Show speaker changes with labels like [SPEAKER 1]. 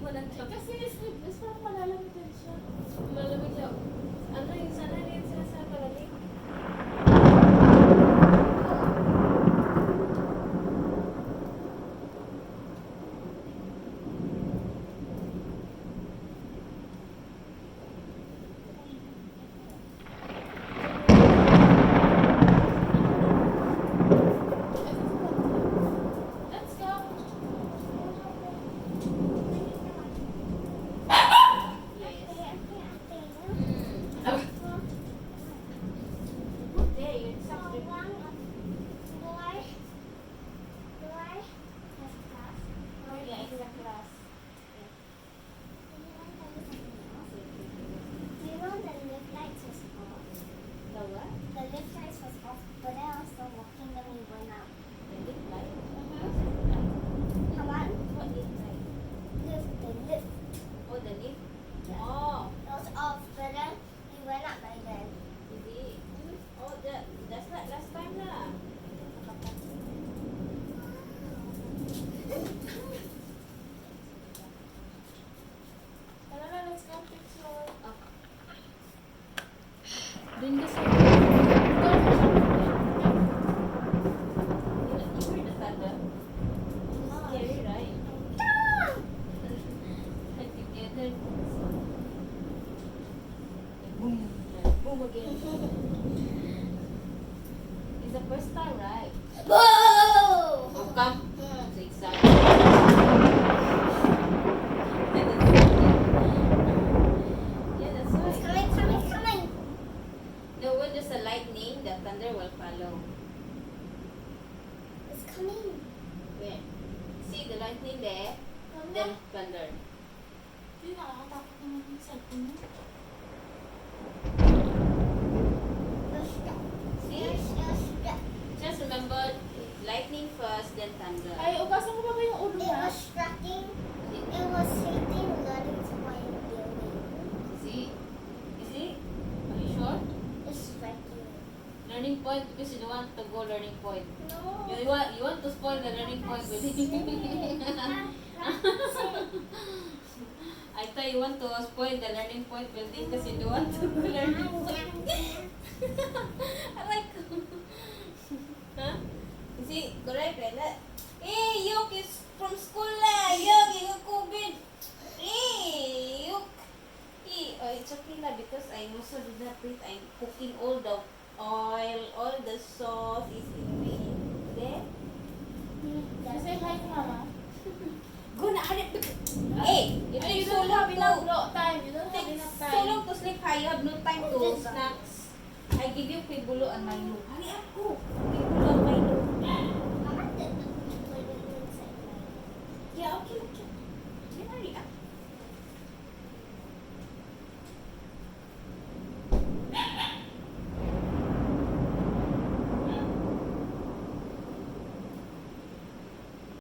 [SPEAKER 1] mo ng job.
[SPEAKER 2] Kasi sleepless, parang malalamitan siya.
[SPEAKER 1] Malamig siya. Ano yung sana rin siya sa malamig?
[SPEAKER 2] Let's go.
[SPEAKER 1] There, yung sa yeah, it's a class. The what?
[SPEAKER 3] The lift light was off, but I was still walking when we went out.
[SPEAKER 1] The lift light?
[SPEAKER 3] Come on,
[SPEAKER 1] What lift light?
[SPEAKER 3] the lift.
[SPEAKER 1] Oh, the lift?
[SPEAKER 3] Yeah.
[SPEAKER 1] Oh,
[SPEAKER 3] It was off, but then we went up by then.
[SPEAKER 1] is it? Oh, that's not last time lah.
[SPEAKER 2] Tara na, let's go picture.
[SPEAKER 1] Oh.
[SPEAKER 2] Dun ka sa...
[SPEAKER 1] You heard the thunder? Scary, right? And together. Boom. Boom again. It's the first time, right?
[SPEAKER 3] Whoa!
[SPEAKER 1] Oh, come. So excited. Yeah, that's
[SPEAKER 3] It's
[SPEAKER 1] right.
[SPEAKER 3] coming.
[SPEAKER 1] No, when there's a lightning, the thunder will follow.
[SPEAKER 3] It's coming.
[SPEAKER 1] Where? See the lightning there, then thunder.
[SPEAKER 2] Hindi, nakakatakot naman yung cellphone mo.
[SPEAKER 1] See? Just remember, lightning first, then thunder.
[SPEAKER 2] Ay, ugasan mo pa ba yung ulo
[SPEAKER 3] It
[SPEAKER 2] niya?
[SPEAKER 3] was striking. It was hitting learning to my building.
[SPEAKER 1] See? You see? Are you sure?
[SPEAKER 3] It's striking.
[SPEAKER 1] Learning point because you don't want to go learning point.
[SPEAKER 3] No.
[SPEAKER 1] You want to spoil the learning point with I thought you want to spoil the learning point building because you don't want to go learning point. I like huh? You see, correct, right? Hey, Yok is from school lah. Yok, you got COVID. Hey, Yok. Hey, oh, it's okay lah because I also did not breathe. I'm cooking all the oil, all the sauce is in there.
[SPEAKER 2] Say hi to mama.
[SPEAKER 1] Go na, hanip. Hey, you
[SPEAKER 2] Ay, you
[SPEAKER 1] take so
[SPEAKER 2] don't
[SPEAKER 1] long
[SPEAKER 2] have
[SPEAKER 1] to
[SPEAKER 2] enough time. You don't have
[SPEAKER 1] take
[SPEAKER 2] enough
[SPEAKER 1] so
[SPEAKER 2] time.
[SPEAKER 1] long to sleep. I have no time to snacks. I give you pibulo and Milo. Hurry up, go. Pibulo and Milo.